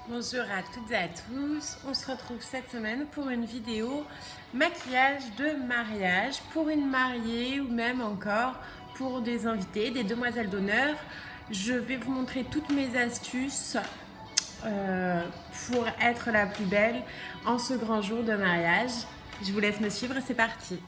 Bonjour à toutes et à tous, on se retrouve cette semaine pour une vidéo maquillage de mariage pour une mariée ou même encore pour des invités, des demoiselles d'honneur. Je vais vous montrer toutes mes astuces pour être la plus belle en ce grand jour de mariage. Je vous laisse me suivre, c'est parti.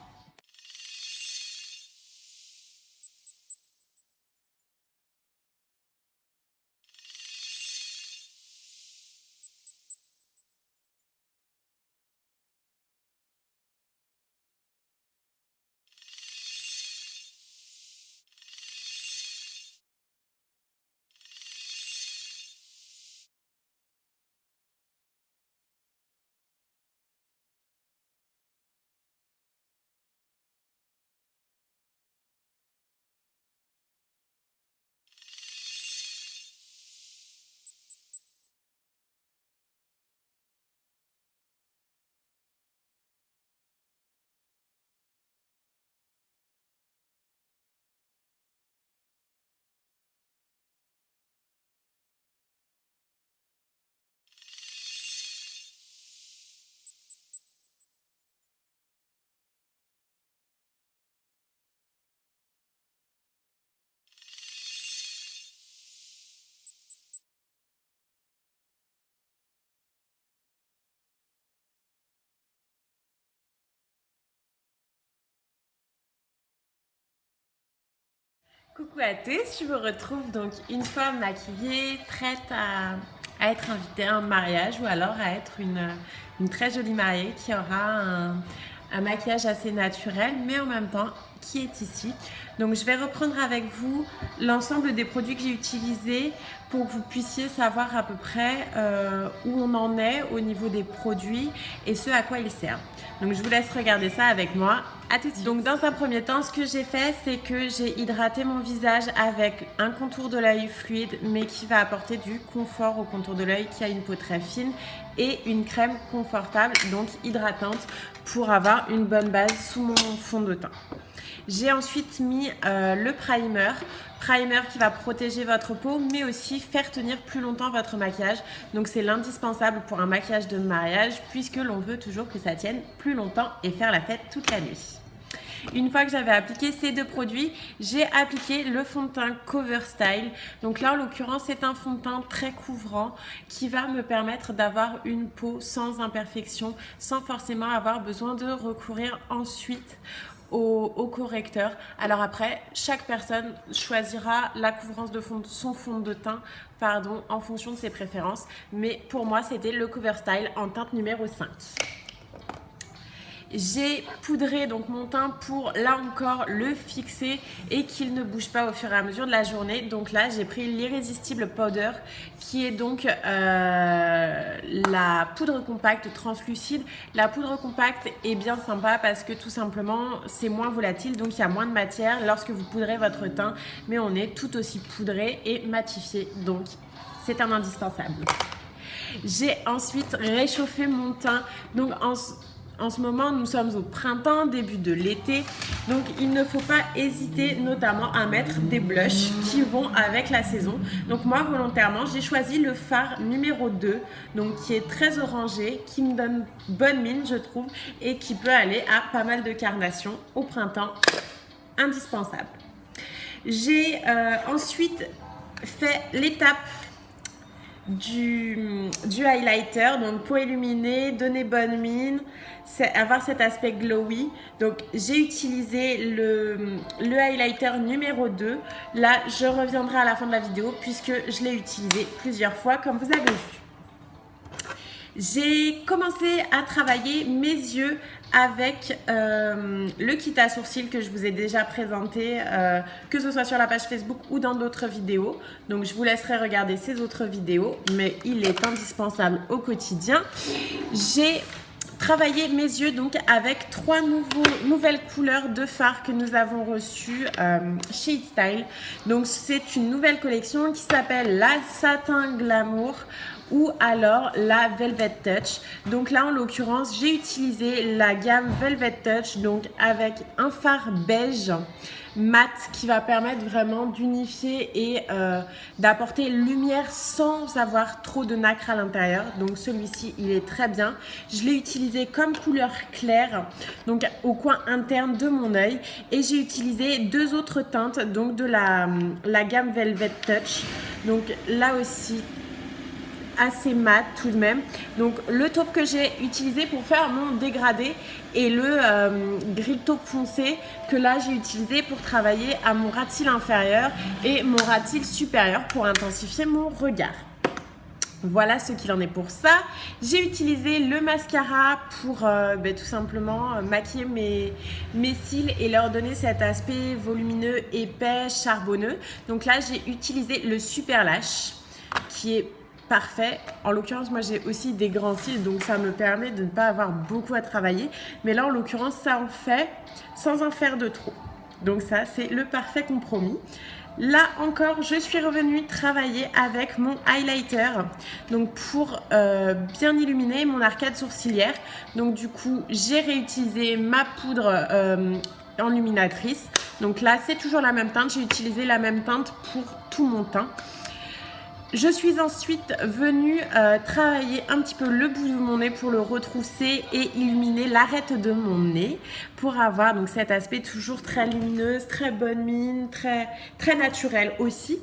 Coucou à tous, je vous retrouve donc une fois maquillée, prête à être invitée à un mariage ou alors à être une très jolie mariée qui aura un maquillage assez naturel mais en même temps qui est ici. Donc je vais reprendre avec vous l'ensemble des produits que j'ai utilisés pour que vous puissiez savoir à peu près où on en est au niveau des produits et ce à quoi ils servent. Donc je vous laisse regarder ça avec moi. À tout de suite. Donc dans un premier temps, ce que j'ai fait, c'est que j'ai hydraté mon visage avec un contour de l'œil fluide, mais qui va apporter du confort au contour de l'œil, qui a une peau très fine, et une crème confortable, donc hydratante, pour avoir une bonne base sous mon fond de teint. J'ai ensuite mis le primer qui va protéger votre peau mais aussi faire tenir plus longtemps votre maquillage. Donc c'est l'indispensable pour un maquillage de mariage puisque l'on veut toujours que ça tienne plus longtemps et faire la fête toute la nuit. Une fois que j'avais appliqué ces deux produits, j'ai appliqué le fond de teint Cover Style. Donc là, en l'occurrence, c'est un fond de teint très couvrant qui va me permettre d'avoir une peau sans imperfection, sans forcément avoir besoin de recourir ensuite au correcteur. Alors après, chaque personne choisira la couvrance de son fond de teint en fonction de ses préférences. Mais pour moi, c'était le Cover Style en teinte numéro 5. J'ai poudré donc mon teint pour là encore le fixer et qu'il ne bouge pas au fur et à mesure de la journée. Donc là j'ai pris l'Irrésistible Powder qui est donc la poudre compacte translucide. La poudre compacte est bien sympa parce que tout simplement c'est moins volatile, donc il y a moins de matière lorsque vous poudrez votre teint, mais on est tout aussi poudré et matifié, donc c'est un indispensable. J'ai ensuite réchauffé mon teint, donc en ce moment, nous sommes au printemps, début de l'été, donc il ne faut pas hésiter notamment à mettre des blushs qui vont avec la saison. Donc moi, volontairement, j'ai choisi le fard numéro 2, donc qui est très orangé, qui me donne bonne mine, je trouve, et qui peut aller à pas mal de carnations au printemps, indispensable. J'ai ensuite fait l'étape du highlighter, donc pour illuminer, donner bonne mine, avoir cet aspect glowy. Donc j'ai utilisé le highlighter numéro 2. Là je reviendrai à la fin de la vidéo puisque je l'ai utilisé plusieurs fois comme vous avez vu. J'ai commencé à travailler mes yeux avec le kit à sourcils que je vous ai déjà présenté, que ce soit sur la page Facebook ou dans d'autres vidéos. Donc je vous laisserai regarder ces autres vidéos, mais il est indispensable au quotidien. J'ai travaillé mes yeux donc avec 3 nouvelles couleurs de fard que nous avons reçues chez It Style. Donc c'est une nouvelle collection qui s'appelle la Satin Glamour ou alors la Velvet Touch. Donc là en l'occurrence j'ai utilisé la gamme Velvet Touch, donc avec un fard beige mat qui va permettre vraiment d'unifier et d'apporter lumière sans avoir trop de nacre à l'intérieur. Donc celui-ci il est très bien. Je l'ai utilisé comme couleur claire, donc au coin interne de mon œil, et j'ai utilisé deux autres teintes donc de la gamme Velvet Touch. Donc là aussi assez mat tout de même. Donc le taupe que j'ai utilisé pour faire mon dégradé et le gris taupe foncé que là j'ai utilisé pour travailler à mon ras de cils inférieur et mon ras de cils supérieur pour intensifier mon regard. Voilà ce qu'il en est pour ça. J'ai utilisé le mascara pour tout simplement maquiller mes cils et leur donner cet aspect volumineux, épais, charbonneux. Donc là j'ai utilisé le Super Lash qui est parfait. En l'occurrence, moi j'ai aussi des grands cils, donc ça me permet de ne pas avoir beaucoup à travailler. Mais là, en l'occurrence, ça en fait sans en faire de trop. Donc ça, c'est le parfait compromis. Là encore, je suis revenue travailler avec mon highlighter, donc pour bien illuminer mon arcade sourcilière. Donc du coup, j'ai réutilisé ma poudre enluminatrice. Donc là, c'est toujours la même teinte. J'ai utilisé la même teinte pour tout mon teint. Je suis ensuite venue travailler un petit peu le bout de mon nez pour le retrousser et illuminer l'arête de mon nez pour avoir donc cet aspect toujours très lumineuse, très bonne mine, très naturel aussi.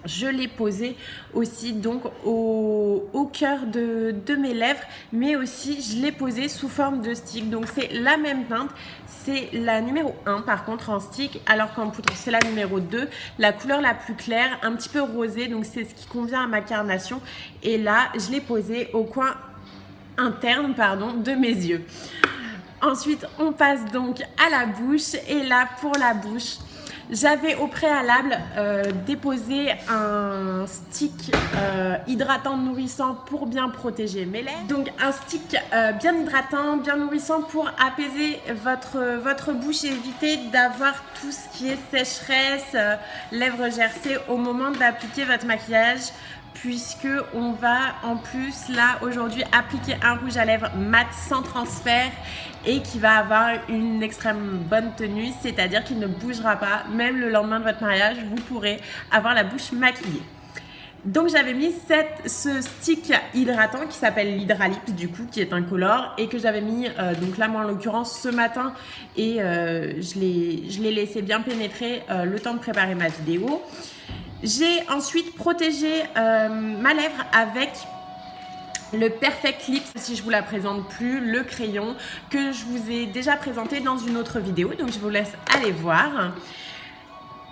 Je l'ai posé aussi donc au cœur de mes lèvres, mais aussi je l'ai posé sous forme de stick. Donc c'est la même teinte, c'est la numéro 1 par contre en stick, alors qu'en poudre c'est la numéro 2, la couleur la plus claire, un petit peu rosée, donc c'est ce qui convient à ma carnation. Et là je l'ai posé au coin interne de mes yeux. Ensuite on passe donc à la bouche, et là pour la bouche, j'avais au préalable déposé un stick hydratant nourrissant pour bien protéger mes lèvres. Donc un stick bien hydratant, bien nourrissant pour apaiser votre bouche et éviter d'avoir tout ce qui est sécheresse, lèvres gercées au moment d'appliquer votre maquillage, puisque on va en plus là aujourd'hui appliquer un rouge à lèvres mat sans transfert et qui va avoir une extrême bonne tenue, c'est-à-dire qu'il ne bougera pas. Même le lendemain de votre mariage, vous pourrez avoir la bouche maquillée. Donc j'avais mis ce stick hydratant qui s'appelle l'Hydralips du coup, qui est incolore, et que j'avais mis donc là moi en l'occurrence ce matin, et je l'ai laissé bien pénétrer le temps de préparer ma vidéo. J'ai ensuite protégé ma lèvre avec le Perfect Lips, si je vous la présente plus, le crayon que je vous ai déjà présenté dans une autre vidéo, donc je vous laisse aller voir.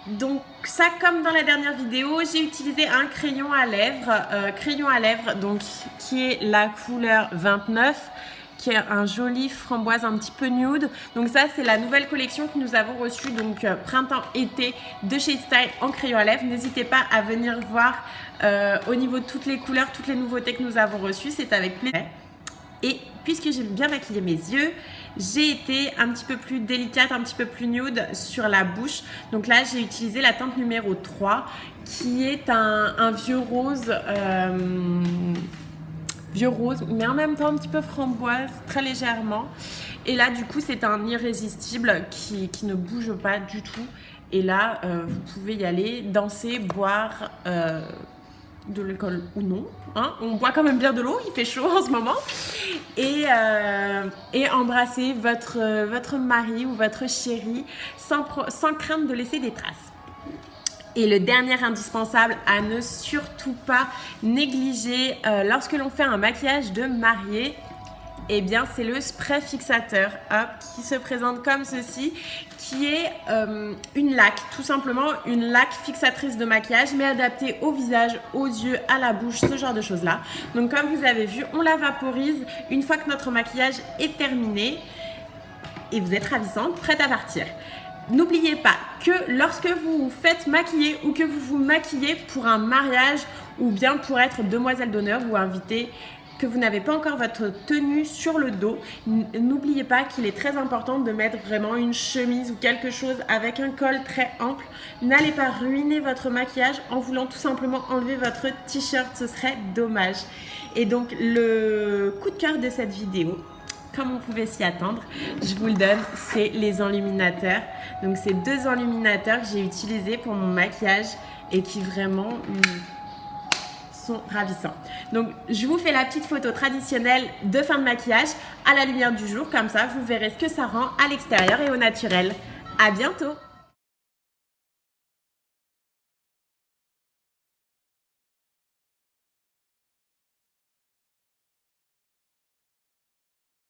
Donc ça, comme dans la dernière vidéo, j'ai utilisé un crayon à lèvres, donc qui est la couleur 29, qui est un joli framboise un petit peu nude. Donc ça, c'est la nouvelle collection que nous avons reçue, donc printemps-été de chez Style en crayon à lèvres. N'hésitez pas à venir voir au niveau de toutes les couleurs, toutes les nouveautés que nous avons reçues, c'est avec plaisir. Et puisque j'ai bien maquillé mes yeux, j'ai été un petit peu plus délicate, un petit peu plus nude sur la bouche. Donc là, j'ai utilisé la teinte numéro 3, qui est un vieux rose, mais en même temps un petit peu framboise, très légèrement. Et là, du coup, c'est un irrésistible qui ne bouge pas du tout. Et là, vous pouvez y aller, danser, boire de l'alcool ou non, hein. On boit quand même bien de l'eau, il fait chaud en ce moment, et embrasser votre mari ou votre chéri sans crainte de laisser des traces. Et le dernier indispensable à ne surtout pas négliger lorsque l'on fait un maquillage de mariée, eh bien c'est le spray fixateur, hop, qui se présente comme ceci, qui est une laque, tout simplement une laque fixatrice de maquillage, mais adaptée au visage, aux yeux, à la bouche, ce genre de choses là. Donc comme vous avez vu, on la vaporise une fois que notre maquillage est terminé et vous êtes ravissante, prête à partir. N'oubliez pas que lorsque vous vous faites maquiller ou que vous vous maquillez pour un mariage ou bien pour être demoiselle d'honneur ou invitée que vous n'avez pas encore votre tenue sur le dos, n'oubliez pas qu'il est très important de mettre vraiment une chemise ou quelque chose avec un col très ample. N'allez pas ruiner votre maquillage en voulant tout simplement enlever votre t-shirt, ce serait dommage. Et donc le coup de cœur de cette vidéo, comme on pouvait s'y attendre, je vous le donne, c'est les enluminateurs. Donc c'est 2 enluminateurs que j'ai utilisés pour mon maquillage et qui vraiment sont ravissants. Donc je vous fais la petite photo traditionnelle de fin de maquillage à la lumière du jour, comme ça vous verrez ce que ça rend à l'extérieur et au naturel. À bientôt!